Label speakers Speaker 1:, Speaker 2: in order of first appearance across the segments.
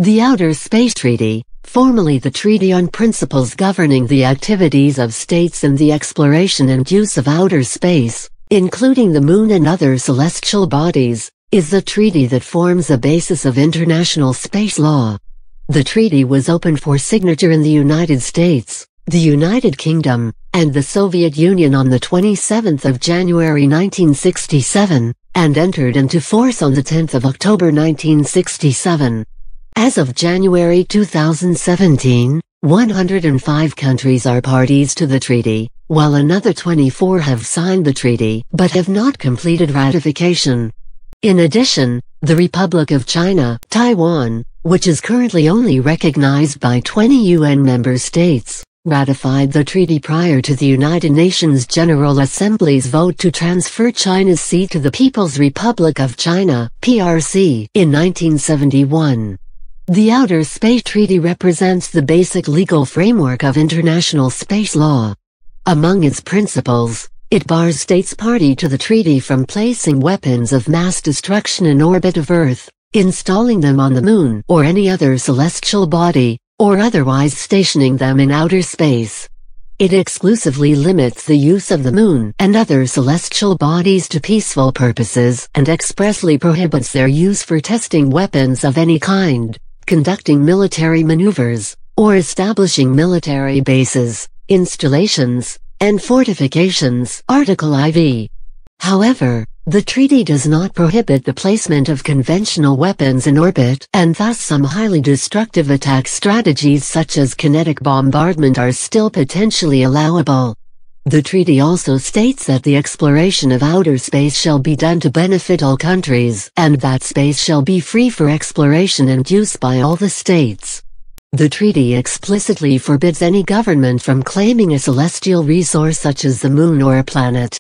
Speaker 1: The Outer Space Treaty, formerly the Treaty on Principles Governing the Activities of States in the Exploration and Use of Outer Space, including the Moon and other celestial bodies, is the treaty that forms the basis of international space law. The treaty was opened for signature in the United States, the United Kingdom, and the Soviet Union on the 27th of January 1967, and entered into force on the 10th of October 1967. As of January 2017, 105 countries are parties to the treaty, while another 24 have signed the treaty but have not completed ratification. In addition, the Republic of China, Taiwan, which is currently only recognized by 20 UN member states, ratified the treaty prior to the United Nations General Assembly's vote to transfer China's seat to the People's Republic of China, PRC, in 1971. The Outer Space Treaty represents the basic legal framework of international space law. Among its principles, it bars states party to the treaty from placing weapons of mass destruction in orbit of Earth, installing them on the Moon or any other celestial body, or otherwise stationing them in outer space. It exclusively limits the use of the Moon and other celestial bodies to peaceful purposes and expressly prohibits their use for testing weapons of any kind, conducting military maneuvers, or establishing military bases, installations, and fortifications. Article IV. However, the treaty does not prohibit the placement of conventional weapons in orbit, and thus some highly destructive attack strategies such as kinetic bombardment are still potentially allowable. The treaty also states that the exploration of outer space shall be done to benefit all countries, and that space shall be free for exploration and use by all the states. The treaty explicitly forbids any government from claiming a celestial resource such as the Moon or a planet.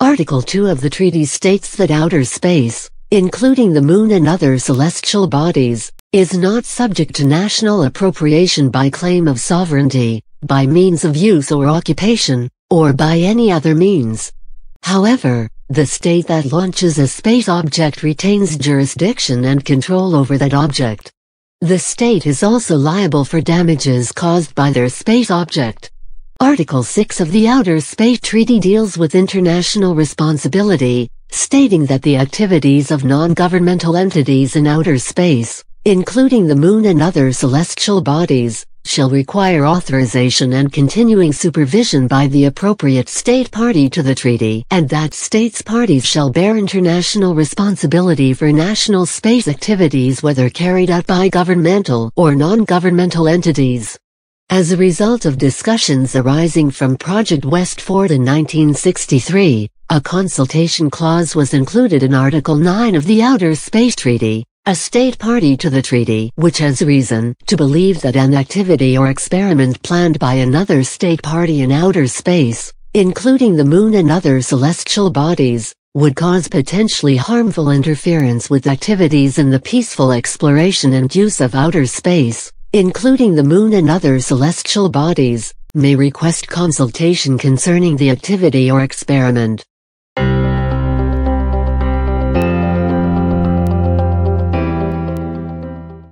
Speaker 1: Article 2 of the treaty states that outer space, including the Moon and other celestial bodies, is not subject to national appropriation by claim of sovereignty, by means of use or occupation, or by any other means. However, the state that launches a space object retains jurisdiction and control over that object. The state is also liable for damages caused by their space object. Article 6 of the Outer Space Treaty deals with international responsibility, stating that the activities of non-governmental entities in outer space, including the Moon and other celestial bodies, shall require authorization and continuing supervision by the appropriate state party to the treaty, and that states parties shall bear international responsibility for national space activities whether carried out by governmental or non-governmental entities. As a result of discussions arising from Project Westford in 1963, a consultation clause was included in Article 9 of the Outer Space Treaty, a state party to the treaty which has reason to believe that an activity or experiment planned by another state party in outer space, including the Moon and other celestial bodies, would cause potentially harmful interference with activities in the peaceful exploration and use of outer space, including the Moon and other celestial bodies, may request consultation concerning the activity or experiment.